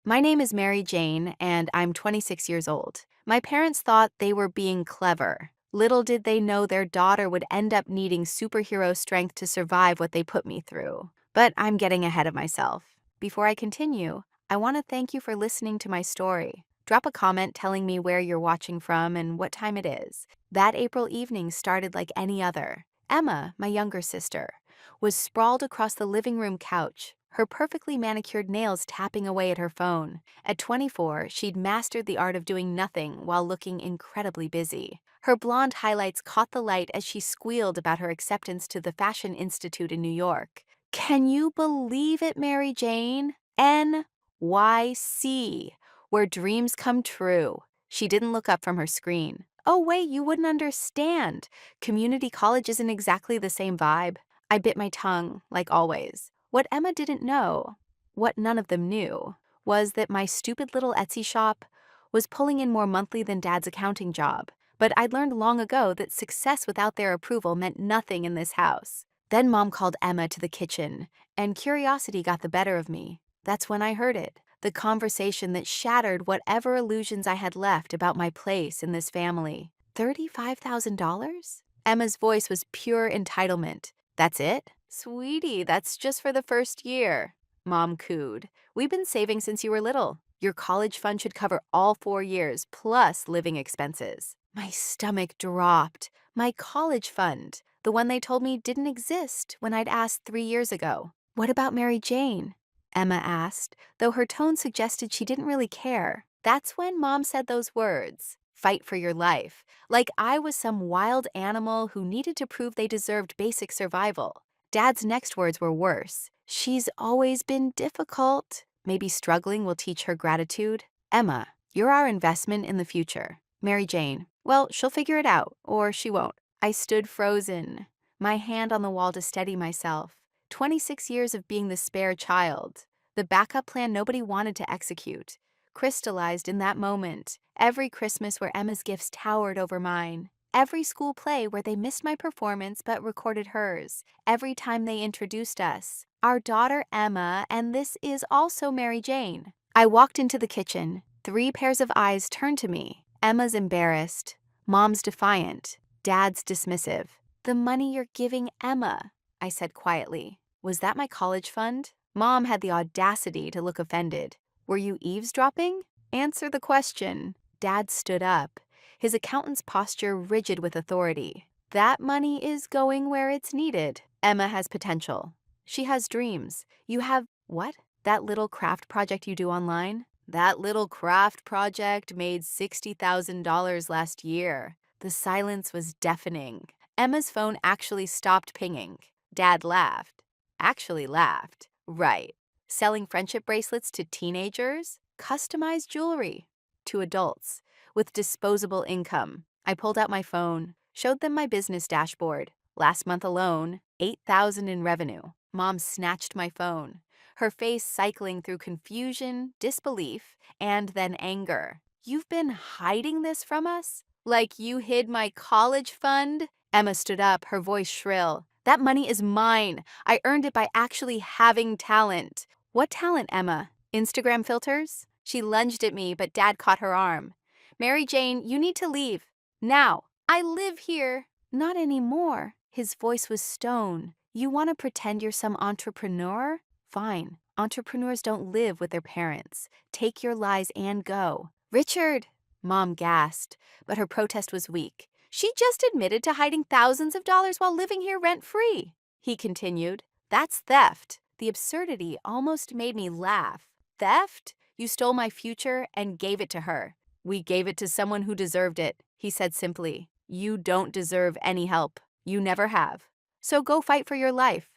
My name is Mary Jane, and I'm 26 years old. My parents thought they were being clever. Little did they know their daughter would end up needing superhero strength to survive what they put me through. But I'm getting ahead of myself. Before I continue, I want to thank you for listening to my story. Drop a comment telling me where you're watching from and what time it is. That April evening started like any other. Emma, my younger sister, was sprawled across the living room couch, her perfectly manicured nails tapping away at her phone. At 24, she'd mastered the art of doing nothing while looking incredibly busy. Her blonde highlights caught the light as she squealed about her acceptance to the Fashion Institute in New York. Can you believe it, Mary Jane? NYC, where dreams come true. She didn't look up from her screen. Oh, wait, you wouldn't understand. Community college isn't exactly the same vibe. I bit my tongue, like always. What Emma didn't know, what none of them knew, was that my stupid little Etsy shop was pulling in more monthly than Dad's accounting job. But I'd learned long ago that success without their approval meant nothing in this house. Then Mom called Emma to the kitchen, and curiosity got the better of me. That's when I heard it, the conversation that shattered whatever illusions I had left about my place in this family. $35,000? Emma's voice was pure entitlement. That's it? Sweetie, that's just for the first year. Mom cooed. We've been saving since you were little. Your college fund should cover all 4 years, plus living expenses. My stomach dropped. My college fund, the one they told me didn't exist when I'd asked 3 years ago. What about Mary Jane? Emma asked, though her tone suggested she didn't really care. That's when Mom said those words. Fight for your life. Like I was some wild animal who needed to prove they deserved basic survival. Dad's next words were worse. She's always been difficult. Maybe struggling will teach her gratitude. Emma, you're our investment in the future. Mary Jane, well, she'll figure it out, or she won't. I stood frozen, my hand on the wall to steady myself. 26 years of being the spare child, the backup plan nobody wanted to execute, crystallized in that moment. Every Christmas where Emma's gifts towered over mine. Every school play where they missed my performance but recorded hers. Every time they introduced us. Our daughter Emma, and this is also Mary Jane. I walked into the kitchen. 3 pairs of eyes turned to me. Emma's embarrassed. Mom's defiant. Dad's dismissive. The money you're giving Emma, I said quietly. Was that my college fund? Mom had the audacity to look offended. Were you eavesdropping? Answer the question. Dad stood up, his accountant's posture rigid with authority. That money is going where it's needed. Emma has potential. She has dreams. You have, what? That little craft project you do online? That little craft project made $60,000 last year. The silence was deafening. Emma's phone actually stopped pinging. Dad laughed. Actually laughed. Right. Selling friendship bracelets to teenagers? Customized jewelry to adults with disposable income. I pulled out my phone, showed them my business dashboard. Last month alone, $8,000 in revenue. Mom snatched my phone, her face cycling through confusion, disbelief, and then anger. You've been hiding this from us? Like you hid my college fund? Emma stood up, her voice shrill. That money is mine. I earned it by actually having talent. What talent, Emma? Instagram filters? She lunged at me, but Dad caught her arm. Mary Jane, you need to leave. Now. I live here. Not anymore. His voice was stone. You want to pretend you're some entrepreneur? Fine. Entrepreneurs don't live with their parents. Take your lies and go. Richard! Mom gasped, but her protest was weak. She just admitted to hiding thousands of dollars while living here rent-free. He continued. That's theft. The absurdity almost made me laugh. Theft? You stole my future and gave it to her. We gave it to someone who deserved it, he said simply. You don't deserve any help. You never have. So go fight for your life,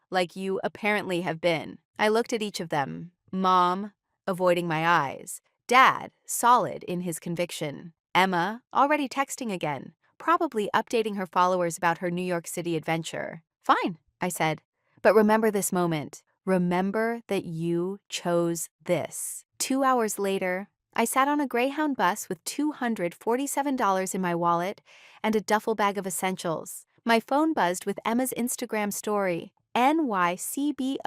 like you apparently have been. I looked at each of them. Mom, avoiding my eyes. Dad, solid in his conviction. Emma, already texting again, probably updating her followers about her New York City adventure. Fine, I said. But remember this moment. Remember that you chose this. 2 hours later, I sat on a Greyhound bus with $247 in my wallet and a duffel bag of essentials. My phone buzzed with Emma's Instagram story. NYCBOUND,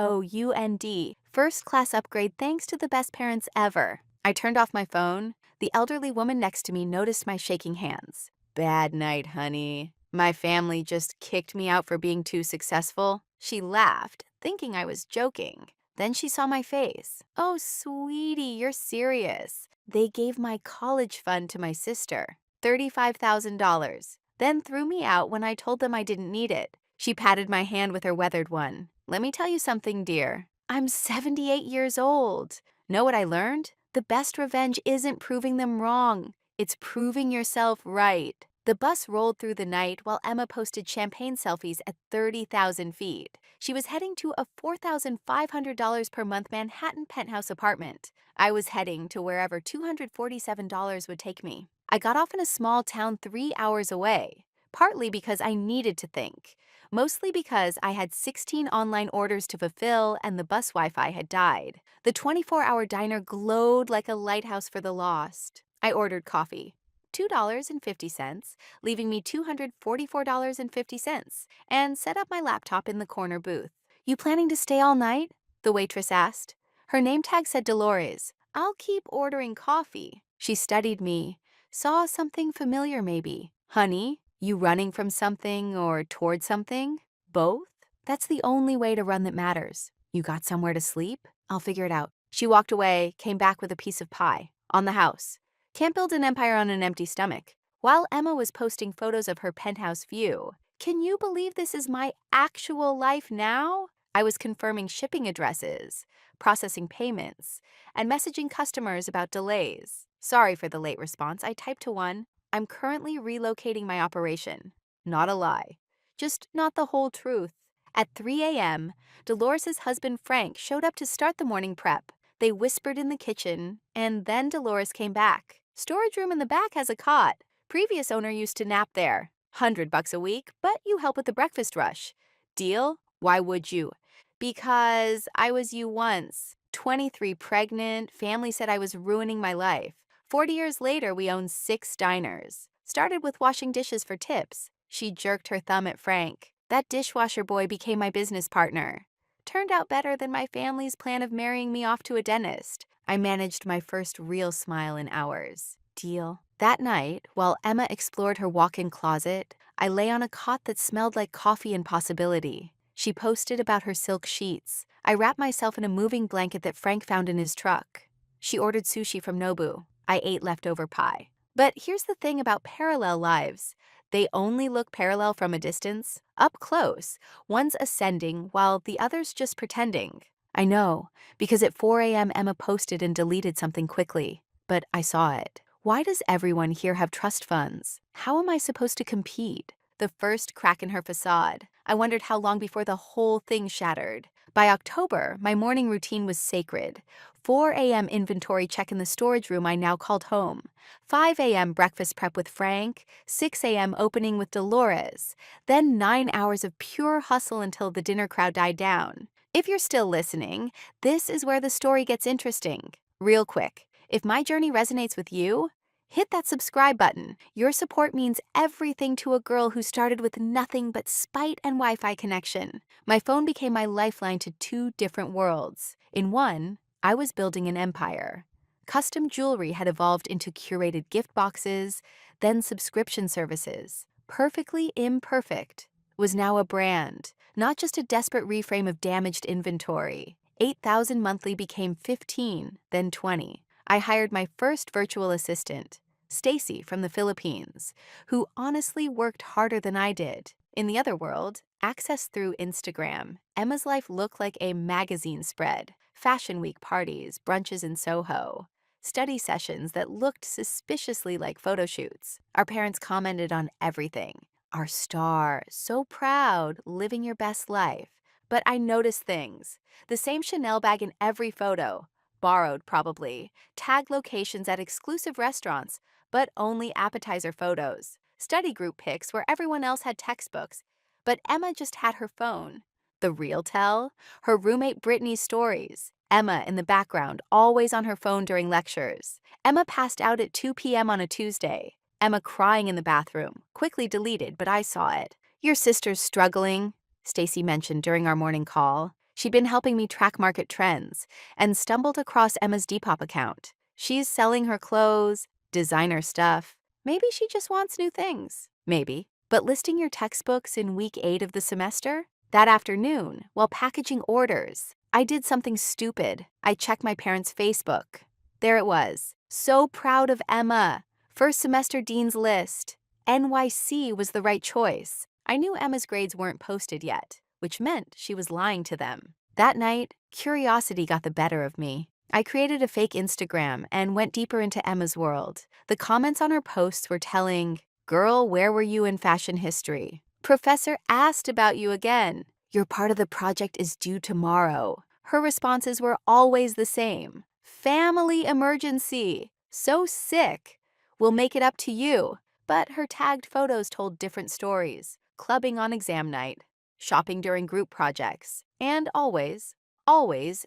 First class upgrade thanks to the best parents ever. I turned off my phone. The elderly woman next to me noticed my shaking hands. Bad night, honey. My family just kicked me out for being too successful. She laughed, thinking I was joking. Then she saw my face. Oh, sweetie, you're serious. They gave my college fund to my sister, $35,000, then threw me out when I told them I didn't need it. She patted my hand with her weathered one. Let me tell you something, dear. I'm 78 years old. Know what I learned? The best revenge isn't proving them wrong. It's proving yourself right. The bus rolled through the night while Emma posted champagne selfies at 30,000 feet. She was heading to a $4,500 per month Manhattan penthouse apartment. I was heading to wherever $247 would take me. I got off in a small town 3 hours away, partly because I needed to think, mostly because I had 16 online orders to fulfill and the bus Wi-Fi had died. The 24-hour diner glowed like a lighthouse for the lost. I ordered coffee, $2.50, leaving me $244.50, and set up my laptop in the corner booth. You planning to stay all night? The waitress asked. Her name tag said Dolores. I'll keep ordering coffee. She studied me. Saw something familiar maybe. Honey, you running from something or toward something? Both? That's the only way to run that matters. You got somewhere to sleep? I'll figure it out. She walked away, came back with a piece of pie. On the house. Can't build an empire on an empty stomach. While Emma was posting photos of her penthouse view, can you believe this is my actual life now? I was confirming shipping addresses, processing payments, and messaging customers about delays. Sorry for the late response. I typed to one. I'm currently relocating my operation. Not a lie. Just not the whole truth. At 3 a.m., Dolores' husband Frank showed up to start the morning prep. They whispered in the kitchen, and then Dolores came back. Storage room in the back has a cot. Previous owner used to nap there. $100 a week, but you help with the breakfast rush. Deal? Why would you? Because I was you once. 23 pregnant, family said I was ruining my life. 40 years later, we own 6 diners. Started with washing dishes for tips. She jerked her thumb at Frank. That dishwasher boy became my business partner. Turned out better than my family's plan of marrying me off to a dentist. I managed my first real smile in hours. Deal. That night, while Emma explored her walk-in closet, I lay on a cot that smelled like coffee and possibility. She posted about her silk sheets. I wrapped myself in a moving blanket that Frank found in his truck. She ordered sushi from Nobu. I ate leftover pie. But here's the thing about parallel lives. They only look parallel from a distance. Up close, one's ascending while the other's just pretending. I know, because at 4 a.m. Emma posted and deleted something quickly. But I saw it. Why does everyone here have trust funds? How am I supposed to compete? The first crack in her facade. I wondered how long before the whole thing shattered. By October, my morning routine was sacred. 4 a.m. inventory check in the storage room I now called home. 5 a.m. breakfast prep with Frank. 6 a.m. opening with Dolores. Then 9 hours of pure hustle until the dinner crowd died down. If you're still listening, this is where the story gets interesting. Real quick, if my journey resonates with you, hit that subscribe button. Your support means everything to a girl who started with nothing but spite and Wi-Fi connection. My phone became my lifeline to 2 different worlds. In one, I was building an empire. Custom jewelry had evolved into curated gift boxes, then subscription services. Perfectly Imperfect was now a brand, not just a desperate reframe of damaged inventory. 8,000 monthly became 15, then 20. I hired my first virtual assistant, Stacy from the Philippines, who honestly worked harder than I did. In the other world, accessed through Instagram, Emma's life looked like a magazine spread. Fashion week parties, brunches in Soho, study sessions that looked suspiciously like photo shoots. Our parents commented on everything. Our star, so proud, living your best life. But I noticed things. The same Chanel bag in every photo. Borrowed, probably. Tag locations at exclusive restaurants, but only appetizer photos. Study group pics where everyone else had textbooks, but Emma just had her phone. The real tell? Her roommate Brittany's stories. Emma in the background, always on her phone during lectures. Emma passed out at 2 p.m. on a Tuesday. Emma crying in the bathroom. Quickly deleted, but I saw it. Your sister's struggling, Stacy mentioned during our morning call. She'd been helping me track market trends and stumbled across Emma's Depop account. She's selling her clothes, designer stuff. Maybe she just wants new things. Maybe. But listing your textbooks in week 8 of the semester? That afternoon, while packaging orders, I did something stupid. I checked my parents' Facebook. There it was. So proud of Emma. First semester dean's list. NYC was the right choice. I knew Emma's grades weren't posted yet, which meant she was lying to them. That night, curiosity got the better of me. I created a fake Instagram and went deeper into Emma's world. The comments on her posts were telling, "Girl, where were you in fashion history? Professor asked about you again. Your part of the project is due tomorrow." Her responses were always the same. "Family emergency. So sick. We'll make it up to you." But her tagged photos told different stories. Clubbing on exam night, shopping during group projects, and always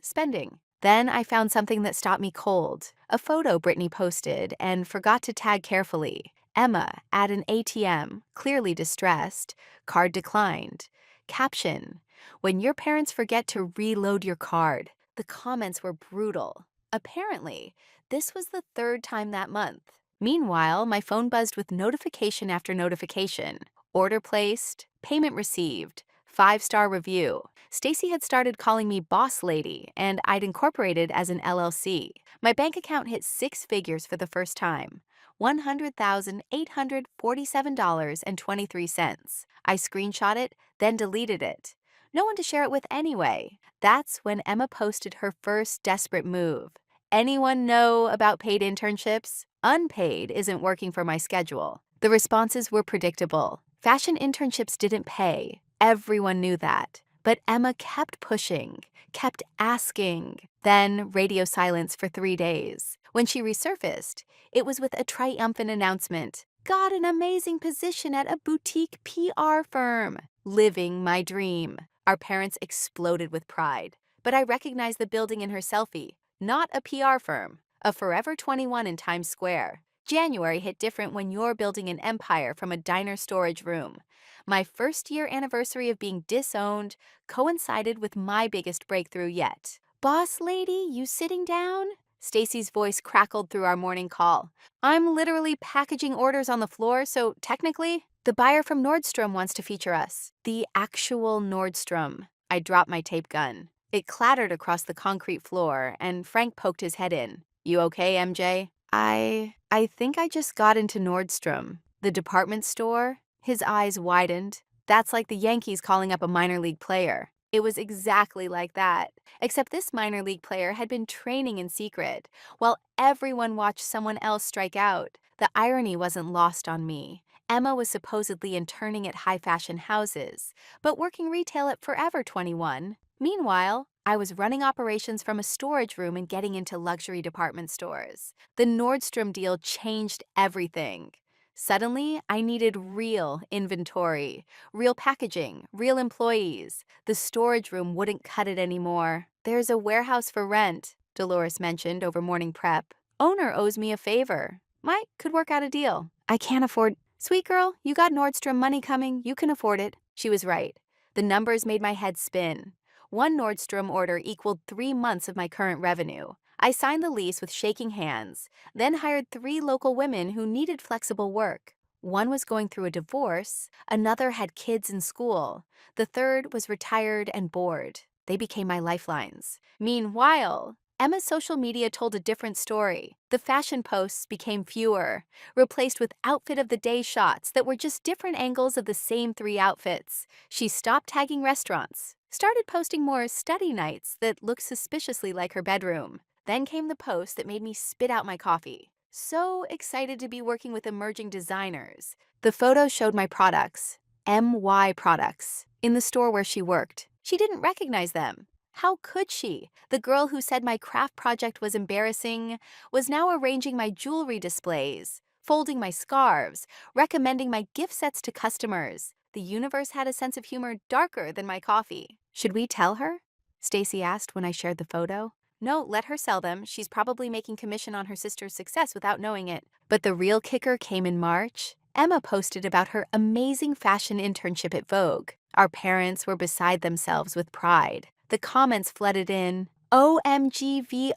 spending. Then I found something that stopped me cold. A photo Brittany posted and forgot to tag carefully. Emma at an ATM, clearly distressed. Card declined. Caption: "When your parents forget to reload your card." The comments were brutal. Apparently, this was the 3rd time that month. Meanwhile, my phone buzzed with notification after notification. Order placed, payment received, 5-star review. Stacy had started calling me boss lady, and I'd incorporated as an LLC. My bank account hit 6 figures for the first time. $100,847.23. I screenshot it, then deleted it. No one to share it with anyway. That's when Emma posted her first desperate move. "Anyone know about paid internships? Unpaid isn't working for my schedule." The responses were predictable. Fashion internships didn't pay. Everyone knew that. But Emma kept pushing, kept asking. Then radio silence for 3 days. When she resurfaced, it was with a triumphant announcement. "Got an amazing position at a boutique PR firm." Living my dream. Our parents exploded with pride. But I recognized the building in her selfie. Not a PR firm. A Forever 21 in Times Square. January hit different when you're building an empire from a diner storage room. My first year anniversary of being disowned coincided with my biggest breakthrough yet. "Boss lady, you sitting down?" Stacy's voice crackled through our morning call. "I'm literally packaging orders on the floor, so technically, the buyer from Nordstrom wants to feature us." The actual Nordstrom. I dropped my tape gun. It clattered across the concrete floor, and Frank poked his head in. "You okay, MJ?" I think I just got into Nordstrom. The department store? His eyes widened. That's like the Yankees calling up a minor league player. It was exactly like that. Except this minor league player had been training in secret, while everyone watched someone else strike out. The irony wasn't lost on me. Emma was supposedly interning at high fashion houses, but working retail at Forever 21. Meanwhile, I was running operations from a storage room and getting into luxury department stores. The Nordstrom deal changed everything. Suddenly, I needed real inventory, real packaging, real employees. The storage room wouldn't cut it anymore. "There's a warehouse for rent," Dolores mentioned over morning prep. "Owner owes me a favor. Might could work out a deal. I can't afford—" "Sweet girl, you got Nordstrom money coming. You can afford it." She was right. The numbers made my head spin. One Nordstrom order equaled 3 months of my current revenue. I signed the lease with shaking hands, then hired 3 local women who needed flexible work. One was going through a divorce, another had kids in school, the third was retired and bored. They became my lifelines. Meanwhile, Emma's social media told a different story. The fashion posts became fewer, replaced with outfit of the day shots that were just different angles of the same 3 outfits. She stopped tagging restaurants, started posting more study nights that looked suspiciously like her bedroom. Then came the post that made me spit out my coffee. So excited to be working with emerging designers. The photo showed my products, MY products, in the store where she worked. She didn't recognize them. How could she? The girl who said my craft project was embarrassing was now arranging my jewelry displays, folding my scarves, recommending my gift sets to customers. The universe had a sense of humor darker than my coffee. "Should we tell her?" Stacy asked when I shared the photo. "No, let her sell them. She's probably making commission on her sister's success without knowing it." But the real kicker came in March. Emma posted about her amazing fashion internship at Vogue. Our parents were beside themselves with pride. The comments flooded in. OMGVOGUE.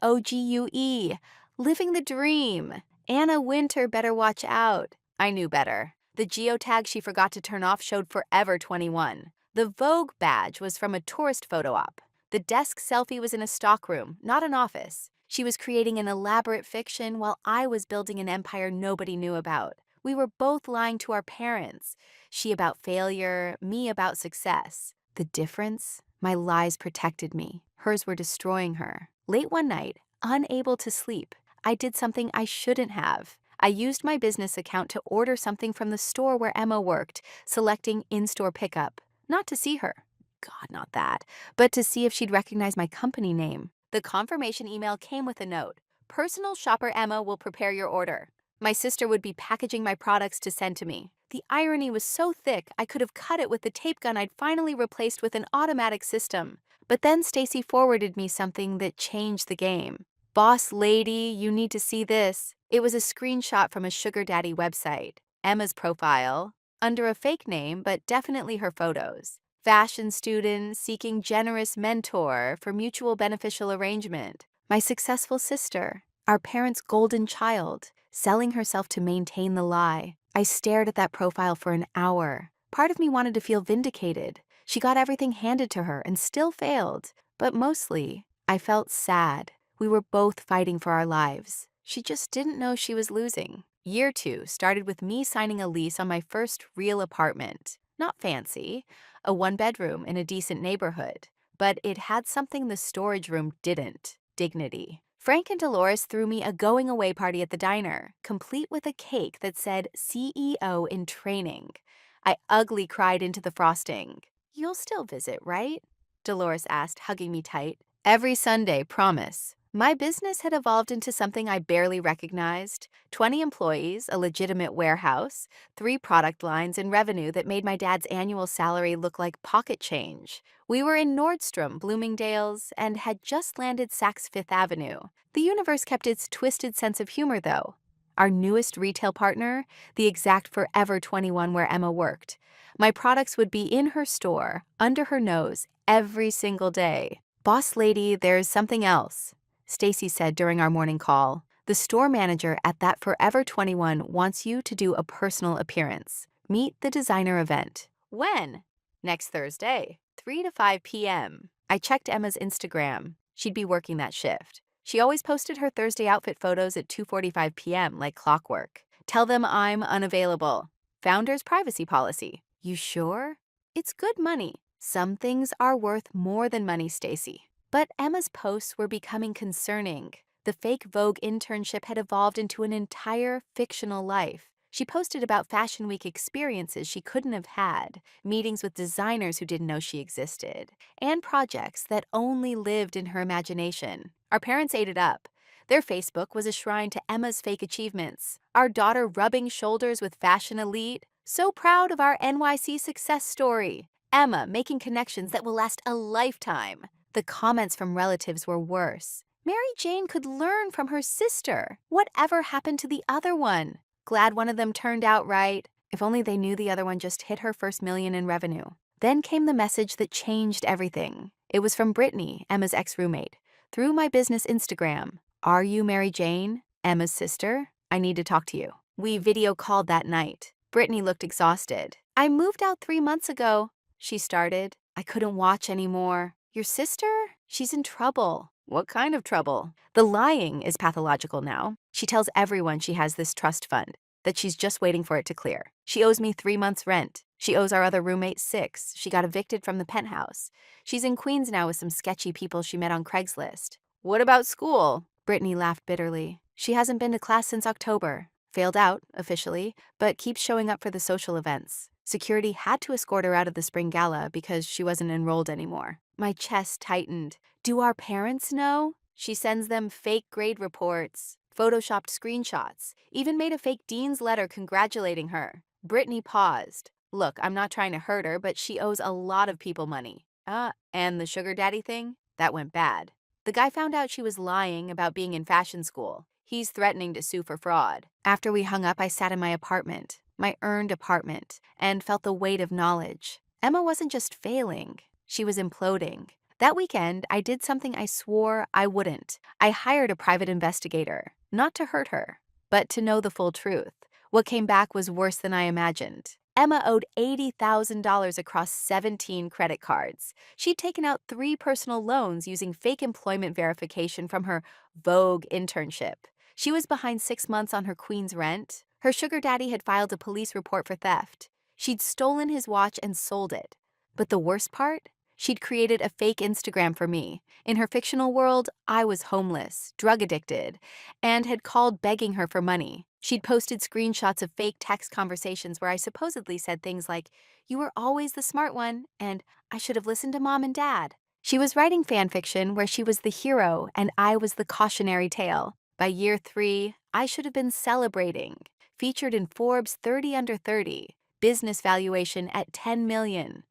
Living the dream. Anna Winter better watch out. I knew better. The geotag she forgot to turn off showed Forever 21. The Vogue badge was from a tourist photo op. The desk selfie was in a stockroom, not an office. She was creating an elaborate fiction while I was building an empire nobody knew about. We were both lying to our parents. She about failure, me about success. The difference? My lies protected me. Hers were destroying her. Late one night, unable to sleep, I did something I shouldn't have. I used my business account to order something from the store where Emma worked, selecting in-store pickup. Not to see her. God, not that. But to see if she'd recognize my company name. The confirmation email came with a note. Personal shopper Emma will prepare your order. My sister would be packaging my products to send to me. The irony was so thick, I could have cut it with the tape gun I'd finally replaced with an automatic system. But then Stacy forwarded me something that changed the game. Boss lady, you need to see this. It was a screenshot from a sugar daddy website. Emma's profile, under a fake name, but definitely her photos. Fashion student seeking generous mentor for mutual beneficial arrangement. My successful sister, our parents' golden child, selling herself to maintain the lie. I stared at that profile for an hour. Part of me wanted to feel vindicated. She got everything handed to her and still failed. But mostly, I felt sad. We were both fighting for our lives. She just didn't know she was losing. Year 2 started with me signing a lease on my first real apartment. Not fancy, a 1-bedroom in a decent neighborhood. But it had something the storage room didn't: dignity. Frank and Dolores threw me a going-away party at the diner, complete with a cake that said CEO in training. I ugly cried into the frosting. "You'll still visit, right?" Dolores asked, hugging me tight. "Every Sunday, promise." My business had evolved into something I barely recognized. 20 employees, a legitimate warehouse, 3 product lines, and revenue that made my dad's annual salary look like pocket change. We were in Nordstrom, Bloomingdale's, and had just landed Saks Fifth Avenue. The universe kept its twisted sense of humor, though. Our newest retail partner, the exact Forever 21 where Emma worked. My products would be in her store, under her nose, every single day. "Boss lady, there's something else," Stacy said during our morning call. "The store manager at that Forever 21 wants you to do a personal appearance. Meet the designer event." "When?" "Next Thursday, 3 to 5 p.m. I checked Emma's Instagram. She'd be working that shift. She always posted her Thursday outfit photos at 2:45 p.m. like clockwork. "Tell them I'm unavailable. Founder's privacy policy." "You sure?" "It's good money. Some things are worth more than money, Stacy." But Emma's posts were becoming concerning. The fake Vogue internship had evolved into an entire fictional life. She posted about Fashion Week experiences she couldn't have had, meetings with designers who didn't know she existed, and projects that only lived in her imagination. Our parents ate it up. Their Facebook was a shrine to Emma's fake achievements. Our daughter rubbing shoulders with fashion elite. So proud of our NYC success story. Emma making connections that will last a lifetime. The comments from relatives were worse. Mary Jane could learn from her sister. Whatever happened to the other one? Glad one of them turned out right. If only they knew the other one just hit her first million in revenue. Then came the message that changed everything. It was from Brittany, Emma's ex-roommate, through my business Instagram. "Are you Mary Jane, Emma's sister? I need to talk to you." We video called that night. Brittany looked exhausted. "I moved out 3 months ago," she started. I couldn't watch anymore. "Your sister? She's in trouble." "What kind of trouble?" "The lying is pathological now. She tells everyone she has this trust fund, that she's just waiting for it to clear. She owes me 3 months' rent. She owes our other roommate 6. She got evicted from the penthouse. She's in Queens now with some sketchy people she met on Craigslist." "What about school?" Brittany laughed bitterly. "She hasn't been to class since October. Failed out, officially, but keeps showing up for the social events. Security had to escort her out of the spring gala because she wasn't enrolled anymore." My chest tightened. "Do our parents know?" "She sends them fake grade reports, photoshopped screenshots, even made a fake dean's letter congratulating her." Brittany paused. "Look, I'm not trying to hurt her, but she owes a lot of people money." And the sugar daddy thing? That went bad. The guy found out she was lying about being in fashion school. He's threatening to sue for fraud." After we hung up, I sat in my apartment, my earned apartment, and felt the weight of knowledge. Emma wasn't just failing. She was imploding. That weekend, I did something I swore I wouldn't. I hired a private investigator, not to hurt her, but to know the full truth. What came back was worse than I imagined. Emma owed $80,000 across 17 credit cards. She'd taken out 3 personal loans using fake employment verification from her Vogue internship. She was behind 6 months on her queen's rent. Her sugar daddy had filed a police report for theft. She'd stolen his watch and sold it. But the worst part? She'd created a fake Instagram for me. In her fictional world, I was homeless, drug addicted, and had called begging her for money. She'd posted screenshots of fake text conversations where I supposedly said things like, "You were always the smart one," and "I should have listened to mom and dad." She was writing fan fiction where she was the hero and I was the cautionary tale. By year 3, I should have been celebrating. Featured in Forbes 30 Under 30, business valuation at $10 million.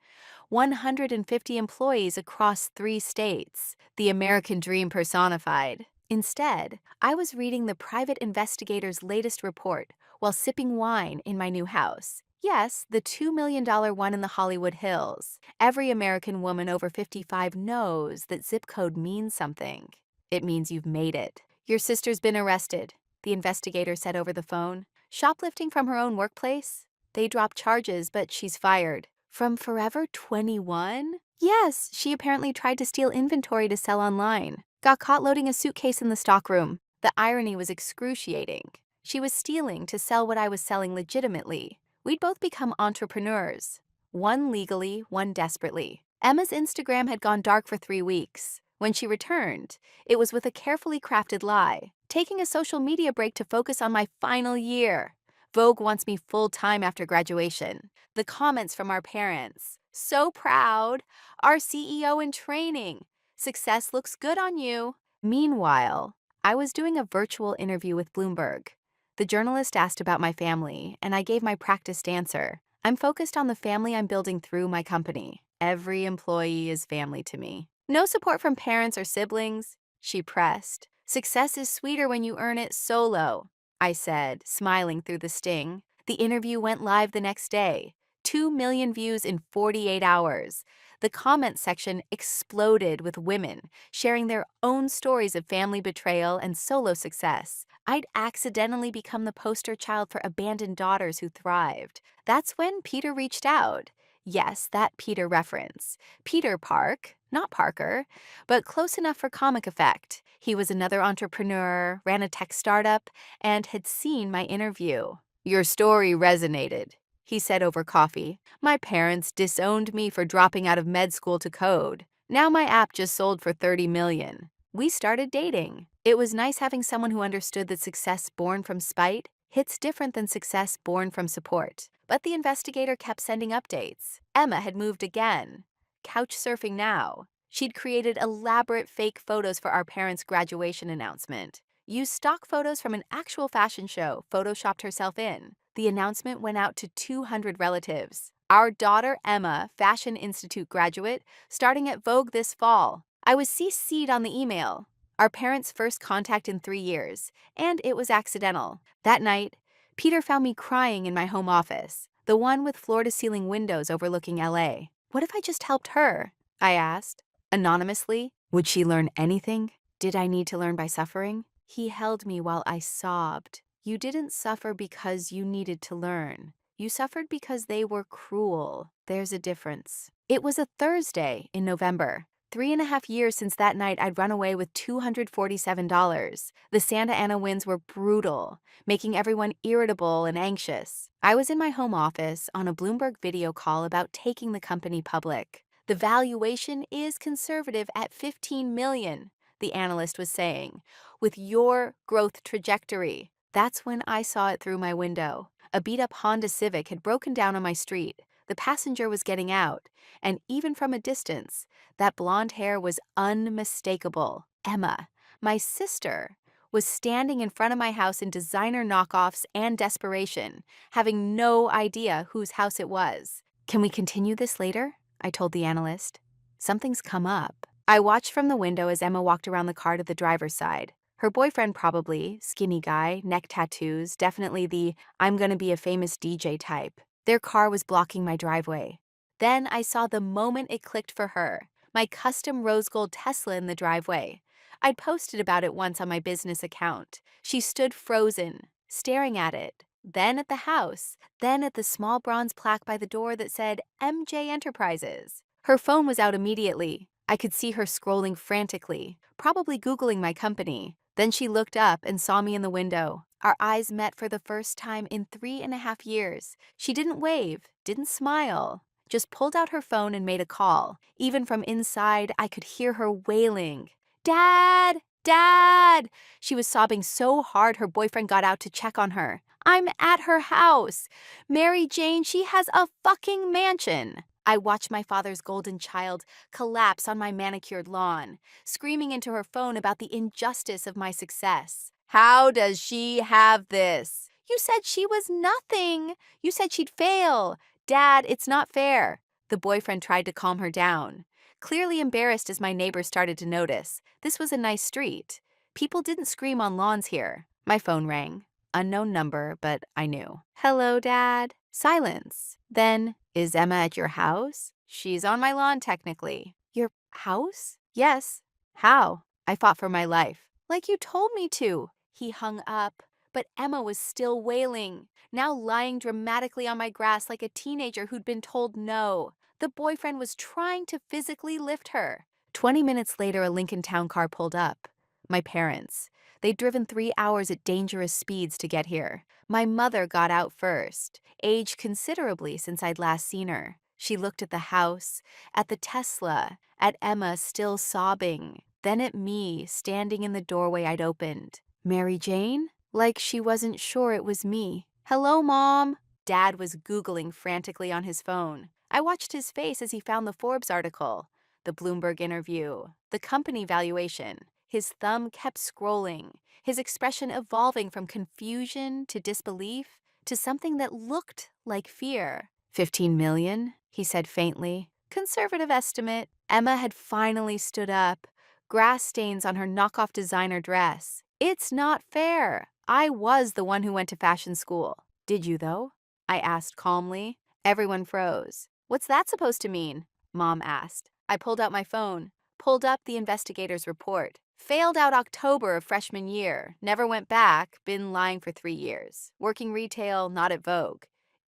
150 employees across 3 states, the American dream personified. Instead, I was reading the private investigator's latest report while sipping wine in my new house. Yes, the $2 million one in the Hollywood Hills. Every American woman over 55 knows that zip code means something. It means you've made it. Your sister's been arrested, the investigator said over the phone. Shoplifting from her own workplace? They dropped charges, but she's fired. From Forever 21? Yes, she apparently tried to steal inventory to sell online. Got caught loading a suitcase in the stockroom. The irony was excruciating. She was stealing to sell what I was selling legitimately. We'd both become entrepreneurs. One legally, one desperately. Emma's Instagram had gone dark for 3 weeks. When she returned, it was with a carefully crafted lie, taking a social media break to focus on my final year. Vogue wants me full-time after graduation. The comments from our parents. So proud. Our CEO in training. Success looks good on you. Meanwhile, I was doing a virtual interview with Bloomberg. The journalist asked about my family, and I gave my practiced answer. I'm focused on the family I'm building through my company. Every employee is family to me. No support from parents or siblings, she pressed. Success is sweeter when you earn it solo, I said, smiling through the sting. The interview went live the next day. 2 million views in 48 hours. The comment section exploded with women sharing their own stories of family betrayal and solo success. I'd accidentally become the poster child for abandoned daughters who thrived. That's when Peter reached out. Yes, that Peter reference. Peter Park, not Parker, but close enough for comic effect. He was another entrepreneur, ran a tech startup, and had seen my interview. Your story resonated, he said over coffee. My parents disowned me for dropping out of med school to code. Now my app just sold for $30 million. We started dating. It was nice having someone who understood that success born from spite hits different than success born from support. But the investigator kept sending updates. Emma had moved again. Couch surfing now. She'd created elaborate fake photos for our parents' graduation announcement. Used stock photos from an actual fashion show, photoshopped herself in. The announcement went out to 200 relatives. Our daughter Emma, Fashion Institute graduate, starting at Vogue this fall. I was CC'd on the email. Our parents' first contact in 3 years, and it was accidental. That night, Peter found me crying in my home office, the one with floor-to-ceiling windows overlooking LA. What if I just helped her? I asked. Anonymously, would she learn anything? Did I need to learn by suffering? He held me while I sobbed. You didn't suffer because you needed to learn. You suffered because they were cruel. There's a difference. It was a Thursday in November. 3.5 years since that night I'd run away with $247. The Santa Ana winds were brutal, making everyone irritable and anxious. I was in my home office on a Bloomberg video call about taking the company public. The valuation is conservative at $15 million, the analyst was saying, with your growth trajectory. That's when I saw it through my window. A beat-up Honda Civic had broken down on my street. The passenger was getting out, and even from a distance, that blonde hair was unmistakable. Emma, my sister, was standing in front of my house in designer knockoffs and desperation, having no idea whose house it was. Can we continue this later? I told the analyst. Something's come up. I watched from the window as Emma walked around the car to the driver's side. Her boyfriend probably, skinny guy, neck tattoos, definitely the I'm gonna be a famous DJ type. Their car was blocking my driveway. Then I saw the moment it clicked for her. My custom rose gold Tesla in the driveway. I'd posted about it once on my business account. She stood frozen, staring at it, then at the house, then at the small bronze plaque by the door that said MJ Enterprises. Her phone was out immediately. I could see her scrolling frantically, probably Googling my company. Then she looked up and saw me in the window. Our eyes met for the first time in 3.5 years. She didn't wave, didn't smile, just pulled out her phone and made a call. Even from inside, I could hear her wailing. Dad! Dad! She was sobbing so hard her boyfriend got out to check on her. I'm at her house. Mary Jane, she has a fucking mansion. I watched my father's golden child collapse on my manicured lawn, screaming into her phone about the injustice of my success. How does she have this? You said she was nothing. You said she'd fail. Dad, it's not fair. The boyfriend tried to calm her down. Clearly embarrassed as my neighbors started to notice. This was a nice street. People didn't scream on lawns here. My phone rang. Unknown number, but I knew. Hello, Dad. Silence. Then, is Emma at your house? She's on my lawn, technically. Your house? Yes. How? I fought for my life. Like you told me to. He hung up, but Emma was still wailing, now lying dramatically on my grass like a teenager who'd been told no. The boyfriend was trying to physically lift her. 20 minutes later, a Lincoln Town car pulled up. My parents. They'd driven 3 hours at dangerous speeds to get here. My mother got out first, aged considerably since I'd last seen her. She looked at the house, at the Tesla, at Emma still sobbing, then at me standing in the doorway I'd opened. Mary Jane? Like she wasn't sure it was me. Hello, Mom. Dad was Googling frantically on his phone. I watched his face as he found the Forbes article, the Bloomberg interview, the company valuation. His thumb kept scrolling, his expression evolving from confusion to disbelief to something that looked like fear. 15 million, he said faintly. Conservative estimate. Emma had finally stood up, grass stains on her knockoff designer dress. It's not fair. I was the one who went to fashion school. Did you, though? I asked calmly. Everyone froze. What's that supposed to mean? Mom asked. I pulled out my phone, pulled up the investigator's report. Failed out October of freshman year, never went back, been lying for 3 years. Working retail, not at Vogue.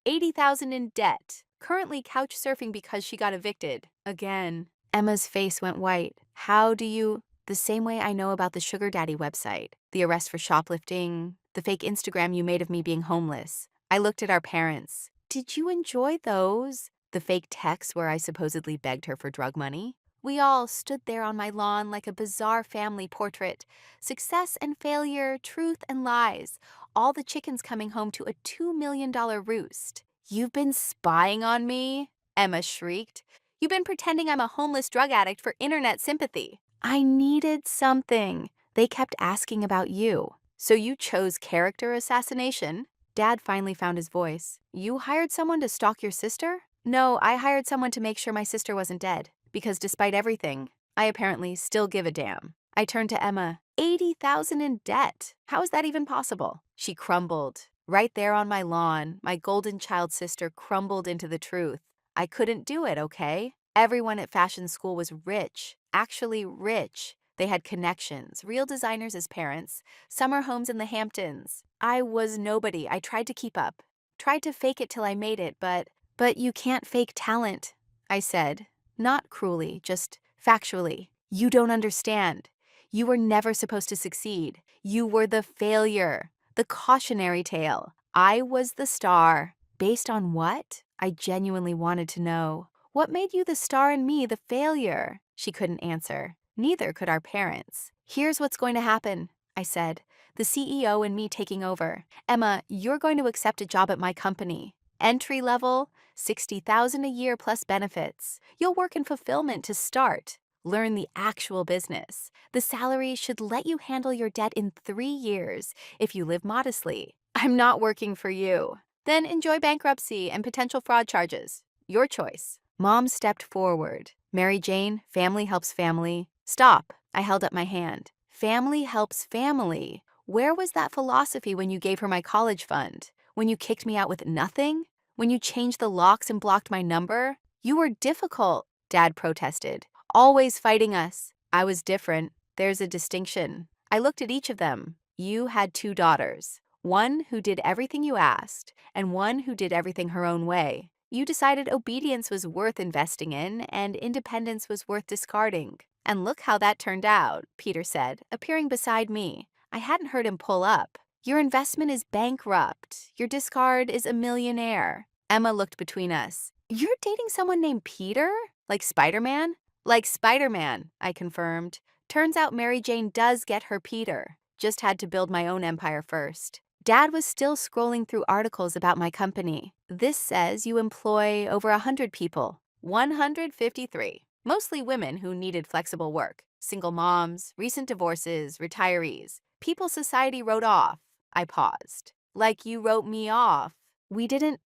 80,000 in debt, currently couch surfing because she got evicted. Again. Emma's face went white. How do you... The same way I know about the sugar daddy website, the arrest for shoplifting, the fake Instagram you made of me being homeless. I looked at our parents. Did you enjoy those? The fake texts where I supposedly begged her for drug money? We all stood there on my lawn like a bizarre family portrait. Success and failure, truth and lies. All the chickens coming home to a $2 million roost. You've been spying on me? Emma shrieked. You've been pretending I'm a homeless drug addict for internet sympathy. I needed something. They kept asking about you. So you chose character assassination? Dad finally found his voice. You hired someone to stalk your sister? No, I hired someone to make sure my sister wasn't dead. Because despite everything, I apparently still give a damn. I turned to Emma. 80,000 in debt. How is that even possible? She crumbled. Right there on my lawn, my golden child sister crumbled into the truth. I couldn't do it, okay? Everyone at fashion school was rich. Actually rich. They had connections, real designers as parents, summer homes in the Hamptons. I was nobody. I tried to keep up. Tried to fake it till I made it, but you can't fake talent, I said. Not cruelly, just factually. You don't understand. You were never supposed to succeed. You were the failure, the cautionary tale. I was the star. Based on what? I genuinely wanted to know. What made you the star and me the failure? She couldn't answer. Neither could our parents. Here's what's going to happen, I said. The CEO and me taking over. Emma, you're going to accept a job at my company. Entry level, 60,000 a year plus benefits. You'll work in fulfillment to start. Learn the actual business. The salary should let you handle your debt in 3 years if you live modestly. I'm not working for you. Then enjoy bankruptcy and potential fraud charges. Your choice. Mom stepped forward. Mary Jane, family helps family. Stop. I held up my hand. Family helps family. Where was that philosophy when you gave her my college fund? When you kicked me out with nothing? When you changed the locks and blocked my number? You were difficult, Dad protested. always fighting us. I was different. There's a distinction. I looked at each of them. You had two daughters, one who did everything you asked, and one who did everything her own way. You decided obedience was worth investing in and independence was worth discarding. And look how that turned out, Peter said, appearing beside me. I hadn't heard him pull up. Your investment is bankrupt. Your discard is a millionaire. Emma looked between us. You're dating someone named Peter? Like Spider-Man? Like Spider-Man, I confirmed. Turns out Mary Jane does get her Peter. Just had to build my own empire first. Dad was still scrolling through articles about my company. This says you employ over 100 people. 153. Mostly women who needed flexible work. Single moms, recent divorces, retirees. People society wrote off. I paused. Like you wrote me off. We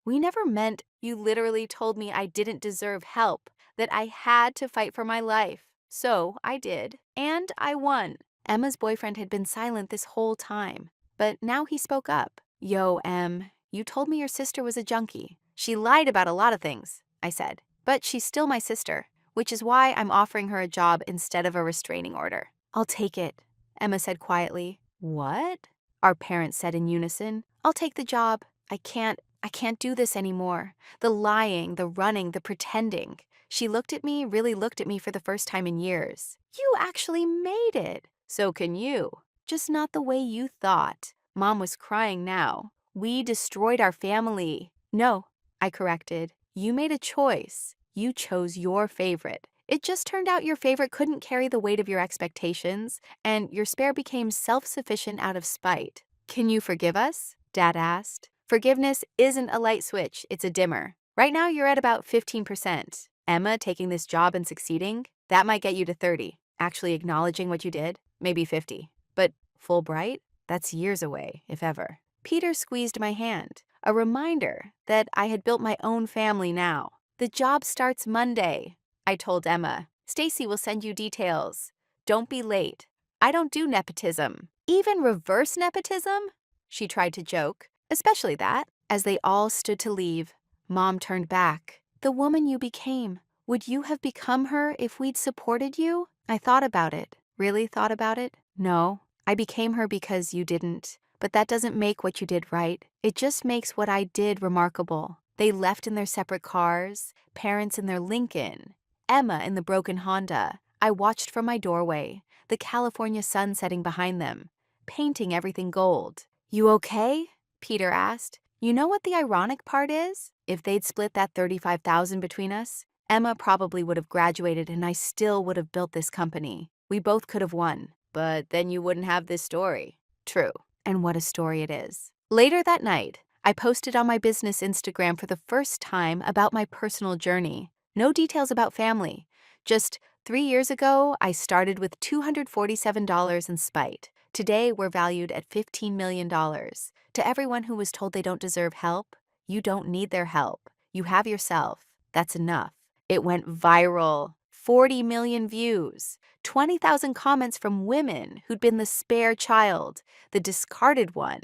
never meant. You literally told me I didn't deserve help, that I had to fight for my life. So I did, and I won. Emma's boyfriend had been silent this whole time, but now he spoke up. Yo, Em, you told me your sister was a junkie. She lied about a lot of things, I said, but she's still my sister, which is why I'm offering her a job instead of a restraining order. I'll take it, Emma said quietly. What? Our parents said in unison. I'll take the job. I can't do this anymore. The lying, the running, the pretending. She really looked at me for the first time in years. You actually made it. So can you. Just not the way you thought. Mom was crying now. We destroyed our family. No, I corrected. You made a choice. You chose your favorite. It just turned out your favorite couldn't carry the weight of your expectations, and your spare became self-sufficient out of spite. Can you forgive us? Dad asked. Forgiveness isn't a light switch, it's a dimmer. Right now you're at about 15%. Emma taking this job and succeeding, that might get you to 30. Actually acknowledging what you did, maybe 50. But Fulbright? That's years away, if ever. Peter squeezed my hand, a reminder that I had built my own family now. The job starts Monday, I told Emma. Stacy will send you details. Don't be late. I don't do nepotism. Even reverse nepotism? She tried to joke. Especially that. As they all stood to leave, Mom turned back. The woman you became. Would you have become her if we'd supported you? I thought about it. Really thought about it? No. I became her because you didn't. But that doesn't make what you did right. It just makes what I did remarkable. They left in their separate cars, parents in their Lincoln, Emma in the broken Honda. I watched from my doorway, the California sun setting behind them, painting everything gold. You okay? Peter asked. You know what the ironic part is? If they'd split that $35,000 between us, Emma probably would have graduated and I still would have built this company. We both could have won. But then you wouldn't have this story. True. And what a story it is. Later that night, I posted on my business Instagram for the first time about my personal journey. No details about family. Just 3 years ago, I started with $247 in spite. Today, we're valued at $15 million. To everyone who was told they don't deserve help, you don't need their help. You have yourself. That's enough. It went viral. 40 million views. 20,000 comments from women who'd been the spare child, the discarded one,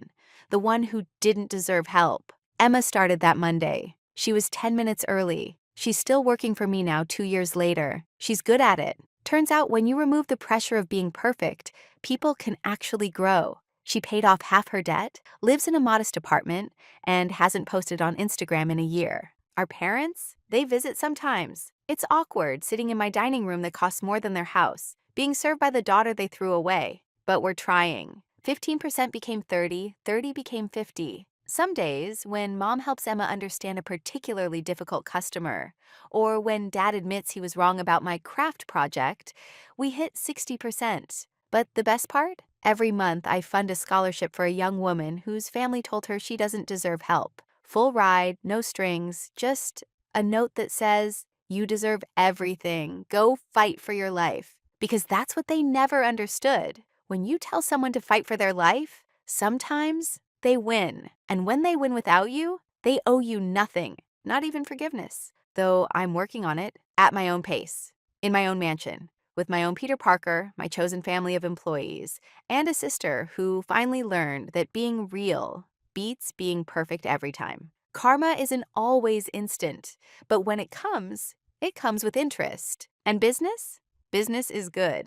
the one who didn't deserve help. Emma started that Monday. She was 10 minutes early. She's still working for me now 2 years later. She's good at it. Turns out when you remove the pressure of being perfect, people can actually grow. She paid off half her debt, lives in a modest apartment, and hasn't posted on Instagram in a year. Our parents? They visit sometimes. It's awkward sitting in my dining room that costs more than their house, being served by the daughter they threw away. But we're trying. 15% became 30, 30 became 50. Some days, when Mom helps Emma understand a particularly difficult customer, or when Dad admits he was wrong about my craft project, we hit 60%. But the best part? Every month, I fund a scholarship for a young woman whose family told her she doesn't deserve help. Full ride, no strings, just a note that says, you deserve everything. Go fight for your life. Because that's what they never understood. When you tell someone to fight for their life, sometimes they win. And when they win without you, they owe you nothing, not even forgiveness. Though I'm working on it at my own pace, in my own mansion, with my own Peter Parker, my chosen family of employees, and a sister who finally learned that being real beats being perfect every time. Karma isn't always instant, but when it comes with interest. And business? Business is good.